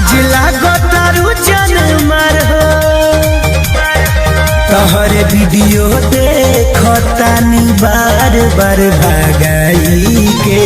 आज लागो तारू जन मार हो तोहर वीडियो देखतानी बार बार भागाई के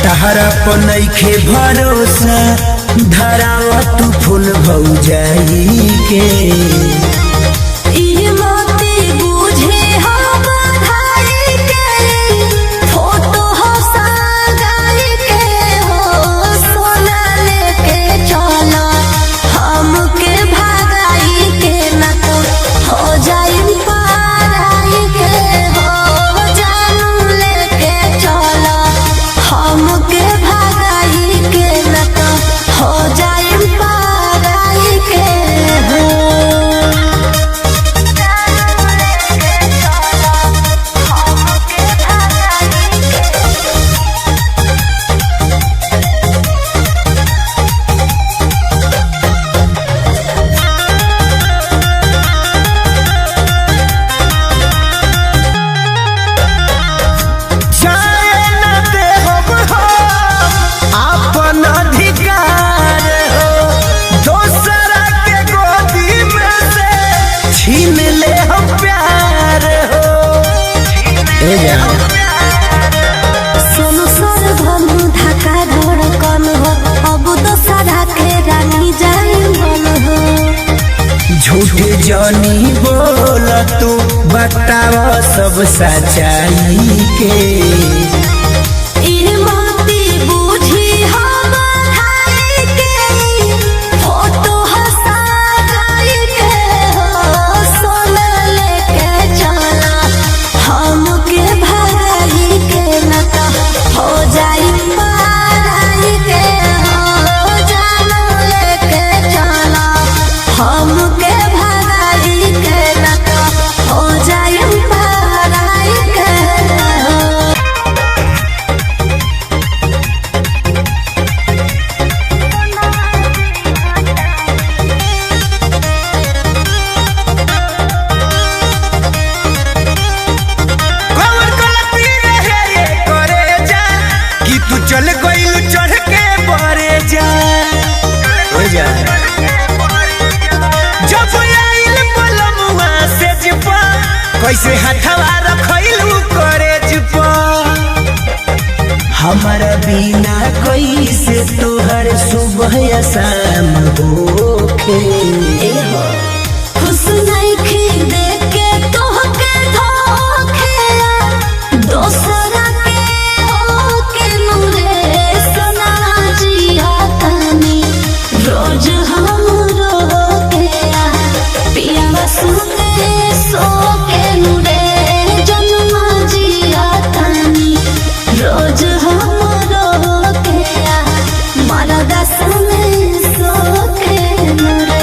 तहरा पर नइखे भरोसा धरावा तू फूल भौजाई के सोनू सर धनु ढाका धड़कन हो अब तो साधा के रानी जाई बन हो झूठ जानी बोल तू बताव सब सच्चाई के चल गइल चढ़ के बरे जा हो जा जब आइल पलमुआ से जिपा कैसे हथवा रखइलू करे जिपा हमारा बिना कैसे तोहर सुबह या शाम होखे खुश नइखे देख के तोहके धोखे दोसरा रोज हम रोके पिया सुने सो के नुरे जन्म जिया तानी रोज हम रोके मरदा सुने सो के नुरे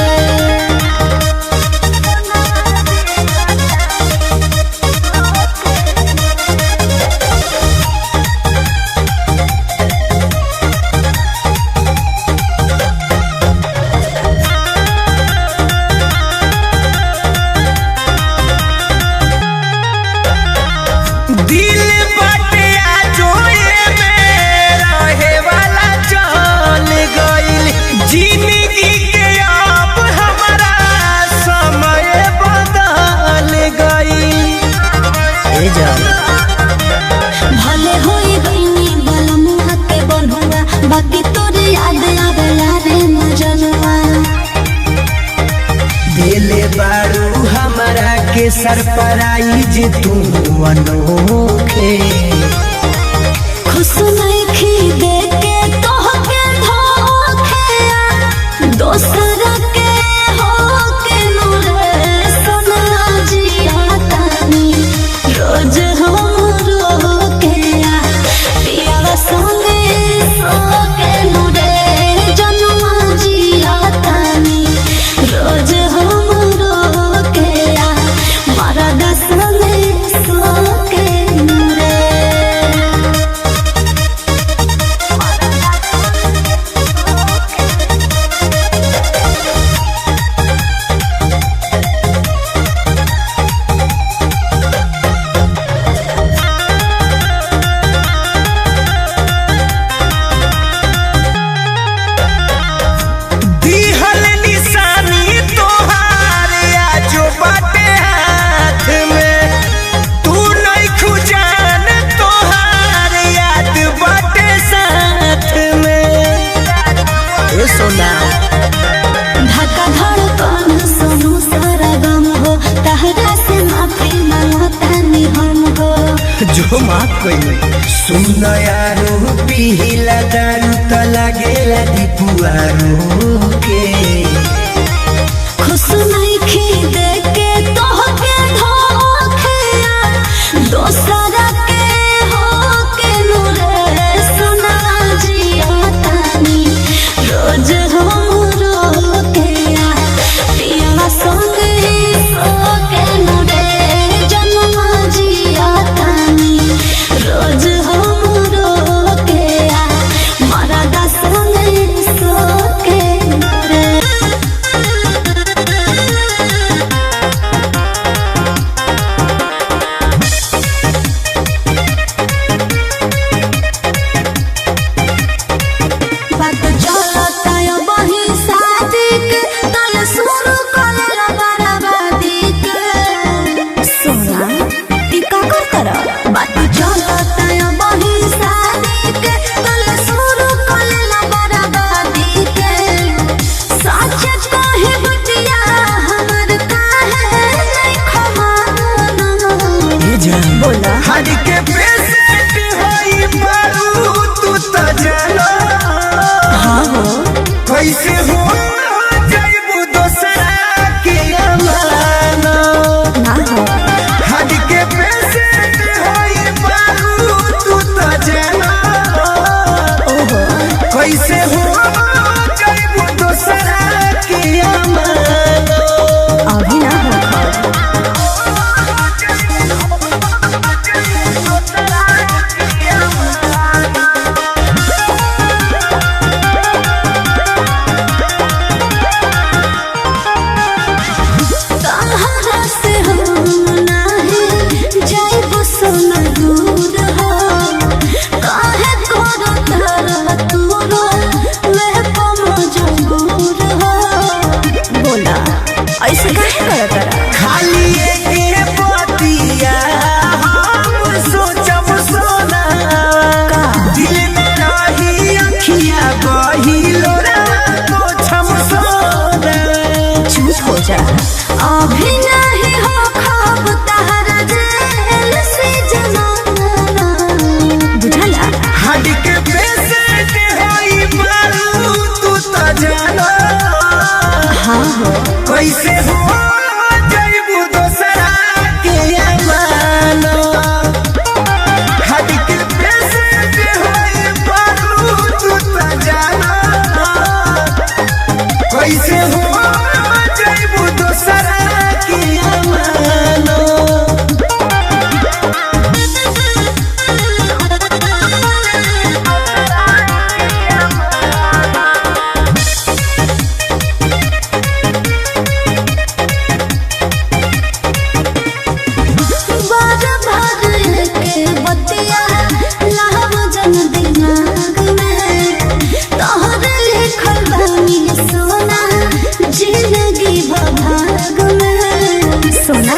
बारू हमारा के सरप्राइज तू अनोखे। खुश नइखी देके तोहके धोखेया, दोसरा के होके नूरे सोना जिया तानी, रोज हम रोकेया पियावा संगे सोके नूरे जनुआ जिया तानी, रोज हम रोकेया मरद संगे सोके नूरे। दिहल निशानी तोहार आजो बाटे हाथ में, तू नइखु जान तोहार याद बाटे साथ में। ए सोना धक्का धड़कन सोनू सारा गम हो, तहरा से माफी मांगतानी हम हो। जो माफ कइले सुन यारो पिहिला दारू त लागेला दीपुआरो के। खुश नइखी देके तोहके धोखेया, दोसरा के होके नूरे सोना जिया तानी, रोज हम रोकेया पियावा संगे सोके नूरे जनुआ जिया तानी, रोज हम रोकेया मरद संगे सोके नूरे। बात चलता यो बही शादी के, तल शुरू करेला बराबादी के। सोना ई का करतरा, बात चलता यो बही शादी के, तल शुरू करेला बराबादी के। सच कहे बतिया हमर काहे नहीं खमाना। ये जान बोला हर के पेशेंट होई बारू तू त जानो। हाँ हो कैसे हो जाइबू दोसरा के अमाना। ना हो हर के पेशेंट होई बारू तू त जानो। ओहो कैसे हो जाइबू दोसरा के अमाना। अभी ना हो खबर। तहरा से हम नाही जाइबो सोना दूर हो, काहे तोरो तारा तूरो मैं मजबूर हो। बोला ऐसे काहे करत रहा। खाली एक बतिया हम सोचब सोना, का दिल में रही अखिया बहिलो रे पोछम सोना। चुप हो जा, अभी नहीं हो खब तहरा जेल से जमाना। बुझला हड के पेशेंट होई बारू तू त जानो। हाँ हो कैसे हो जाइबू दोसरा के अमाना। हड के पेशेंट होई बारू तू त जानो। कैसे हो जाइबू दोसरा के अमाना। बार बार के बतिया लाव जन दिमाग में, तोहरे लिखल बानी सोना जिंदगी भाग में। सोना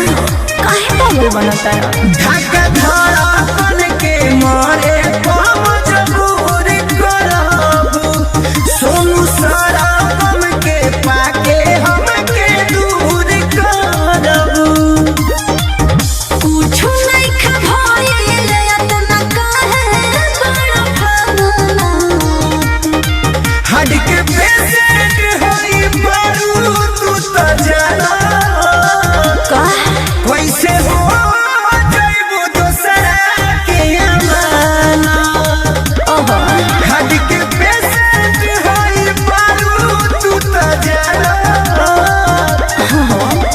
काहे पागल बनता है। धक्का धड़कन के मारे मजबूर करब, सोनू सारा गम के पाके हमके दूर कर।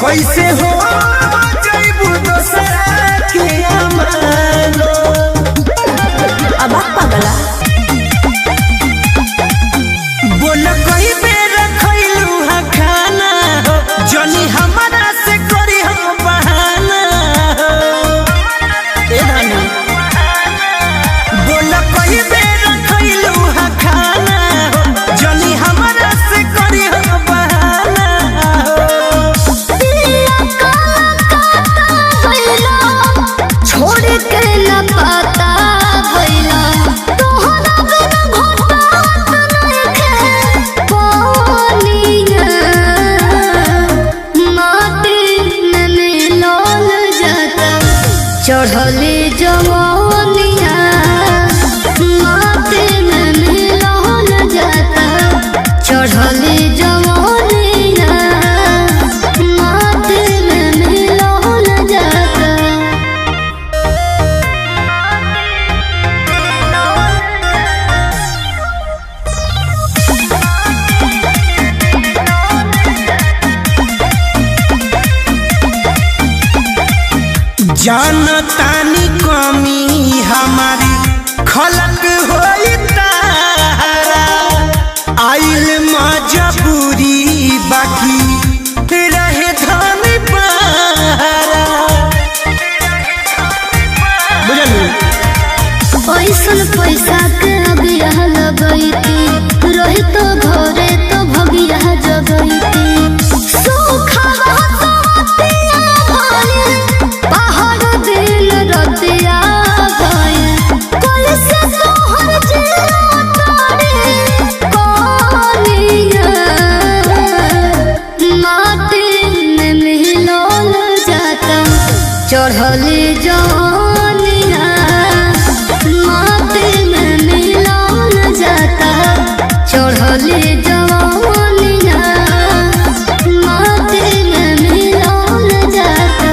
कैसे हो जइबू दोसरा के अमानो। अब पागला बोल कई बेर खइलू हा खाना हो, जनी हमारा से करी हो बहाना हो। ए धनी बोल कई बेर खइलू हा खाना हो, जनी हमारा से करी हो बहाना हो। छोड़ के न पता भइला तोहरा बिना घोटात नइखे पानिया। माटी में मिलल जाता चढ़ले जवानिया। माटी में मिलल जाता चढ़ले जवानिया। माटी में मिलल जाता। जानतानी कमी हमारी खलक होई तारा, आइल मजबूरी बाकी रहे धन पारा। बुझलू पैसन पैसा के अगिया लगैती रही तो घरे तो भगिया जगैती। सूखा रहतिया भइल पहाड़ दिन रतिया भइल। कल से तोहर जिया तारे कनिया। माटी में मिलल जाता चढ़ले जवानिया। माटी में मिलल जाता चढ़ले जवानिया। माटी में मिलल जाता।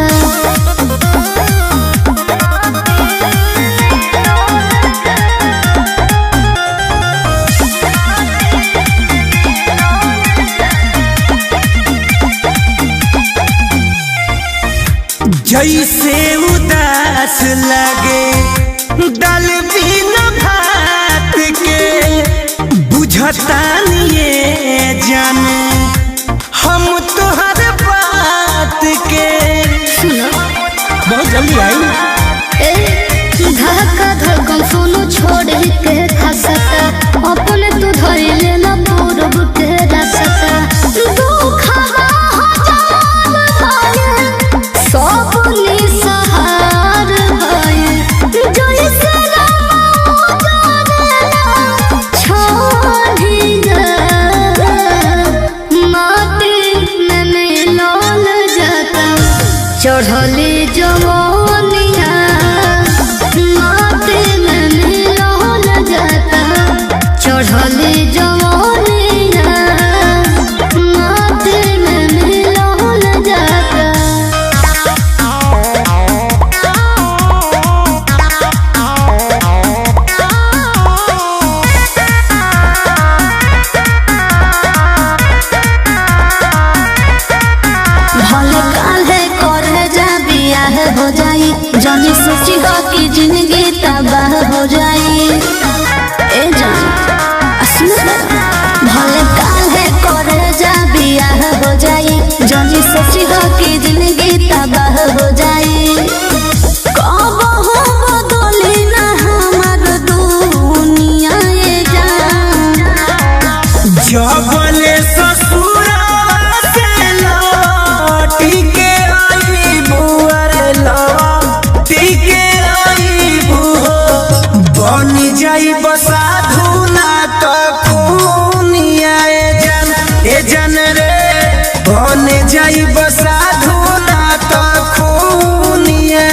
जैसे उदास लगे दाल बिना भात के, बुझतानी ये जाने हम तोहर बात के। सुनो बहुत जल्दी आई धक्का धड़कन सोनू छोड़ के खसता अपने तू धइले न पूरब के रसता। दुखवा हजार भइल सब निसहार भइल। जइसे राम उजाड़ला छोड़िया। माटी में मिलल जाता चढ़ले जवानिया। माटी में मिलल जाता चढ़ले जवानिया। माटी में मिलल जाता। भले काल्हे करे जा बियाह हो जाई। जानी सोची हो कि जिंदगी तबाह हो जाई। ए जान भले काल्हे करे जा बियाह हो जाई। जानी सोची हो कि जिंदगी तबाह हो जाई। कब हो बदली ना हमार दुनिया ये जान। जबले ससुरावा से लौटी के आई बुअर लौटी के आई बुहो, बन जाई साधु ना तो खूनिया। ए जन रे बन जाई साधु ना तो खूनिया।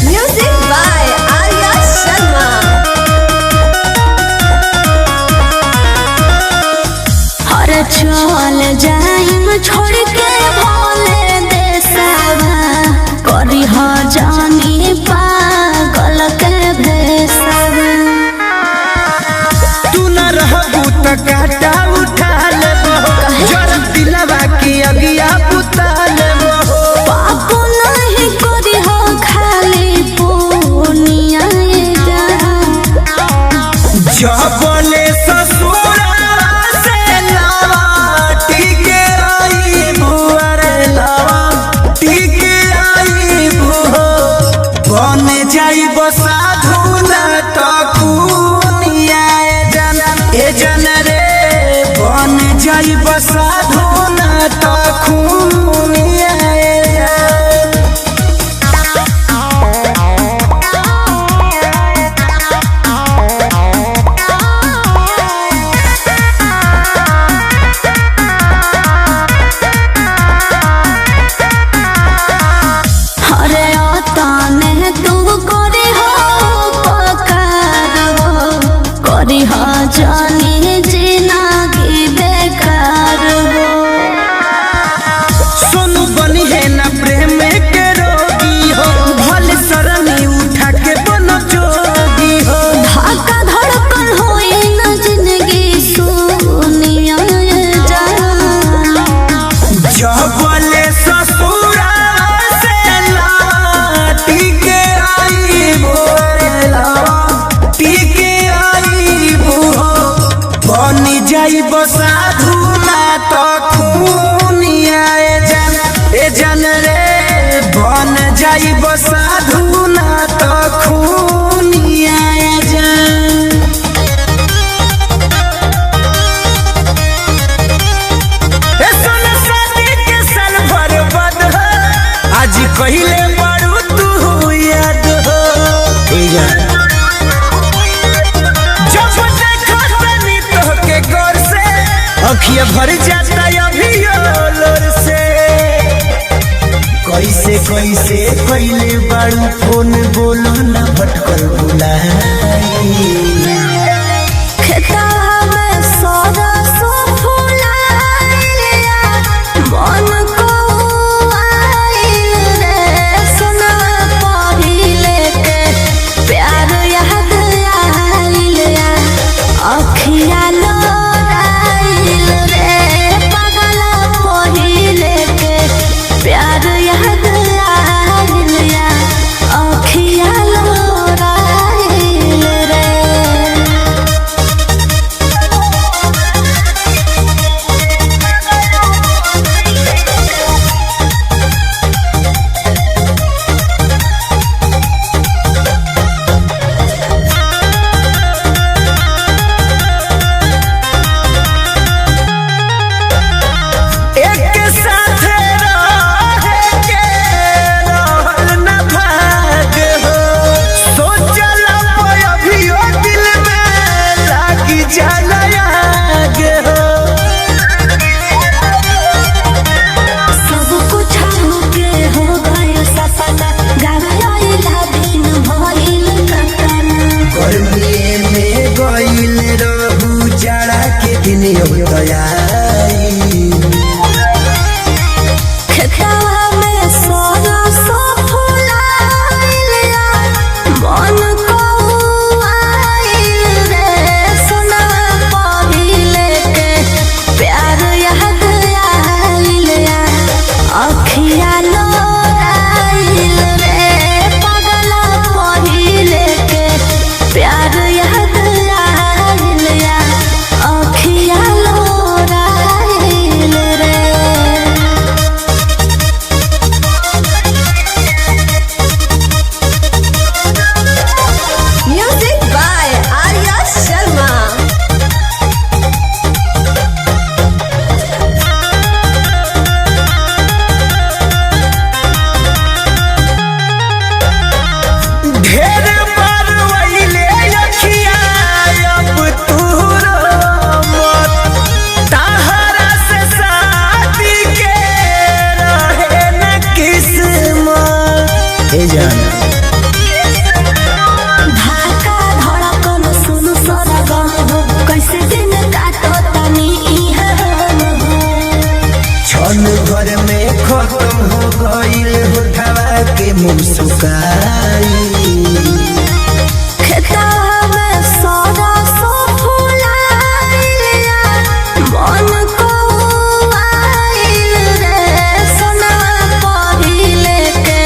Music by Arya Sharma। हर चल जाइम छोड़ के भोले देशवा। करी हो जानी पागल के भेसवा। बोले ससुरा से लौटी के आई बुआर लौटी के आई बुहो बन जाई साधु न तो कुनिया ए जन रे बन जाई साधु न तो कुनिया जानी जीना की बेकार हो सोनू बनी है ना प्रेम के रोगी हो भल शरणी उठा के बन जोगी हो धक्का धड़कन होई न जिंदगी सुनिया जब बोले ससुरा से लौटी के आई बोरे लौटी के आई बुहो बनी जाई साधु ना तो खूनिया ए जन रे बन जाई साधु ना तो खूनिया आज कहिले बड़ू तू याद हो जब देखा तनी तोहके गौर से अखिया भर जाता अभी लोर से कैसे कैसे पहले बड़ू फोन बोलो ना भटकल बुलाई खेता में सोदा सो फुलाइलिया मन को आइल रे सुना पहिले के प्यार याद आइलिया अखिया लोराइल रे पागल पहिले के प्यार याद आइलिया अखिया लोराइल रे एक साथ रहे के रहल न भाग हो सोचल अभियो दिल में लागी जाला आग हो सब कुछ होके हो गयो सपना गायला दिन भइल कतना गर्मी में गइल रहू जाड़ा के दिन आई खेतवा में सोना सो फुलाइलिया मन को आइल रे सुना पहिले के प्यार याद आइलिया अखिया लोराइल रे पागल पहिले के प्यार याद आइलिया अखिया लोराइल रे Music by Arya Sharma. ढेर बार वहिले अखिया अब तू मत ताहरा से शादी के रहे न किस्मत ए जाना धाका धड़कन सुन सरगम हो कैसे दिन काटो तनी इहम हो क्षण भर में खत्म हो गइल होठवा के मुस्काई खेतवा में सोना सो फुलाइलिया मन को आइल रे सुना पहिले के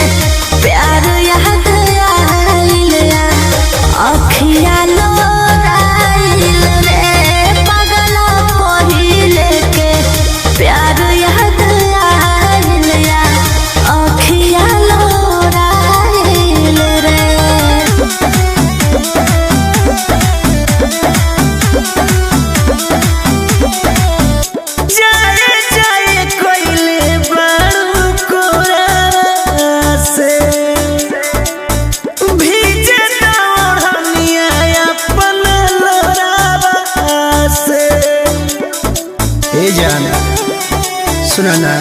प्यार याद आइलिया अखिया लोराइल सुना ना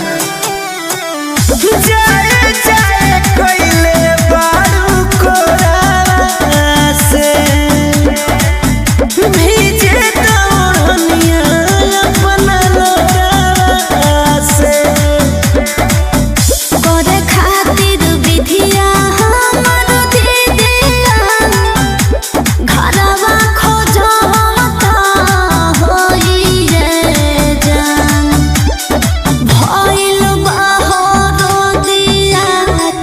जाए जाए कोइले बारू कोरा से भीजे तोरनिया अपना लोरा से करे खातिर विधिया हमर दीदिया घरवा खोजता होई रे जान भइल बहरो दिया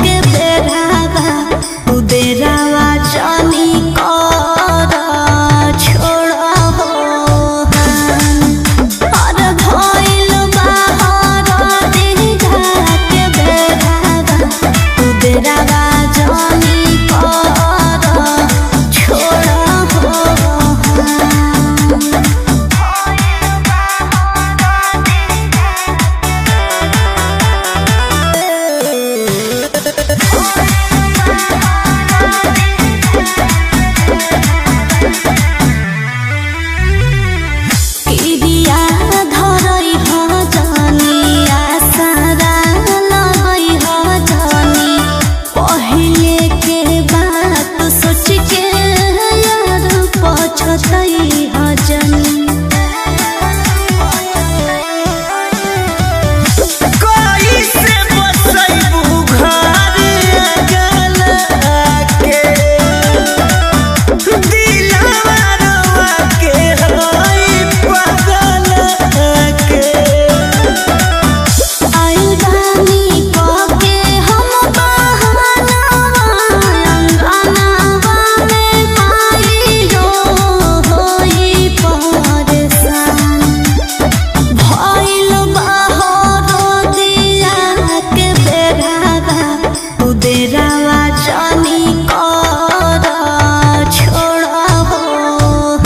के बेरावा उदेरावा जानी कर छोड़ो हान और भइल बहरो दिया के बेरावा उदेरावा जानी कर छोड़ो किरिया धरई ह जानी आसारा लगई ह जानी पहिले के बात सोच के यार पछतई ह जानी कोई से बसैबू घर अगला के दिलवा रवा के होई पागल के आई रानी के हम बहानावा अंगनावा में माई होई परेशान भइल बहरो दिया के बेरावा उदेरावा जानी कर छोड़ो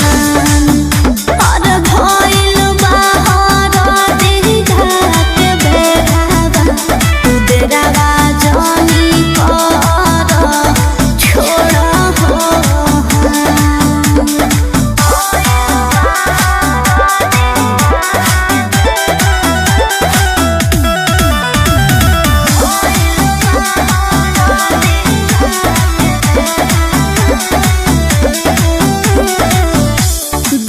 हान और भइल बहरो दिया के बेरावा उदेरावा जानी कर छोड़ो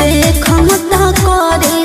देखम त करे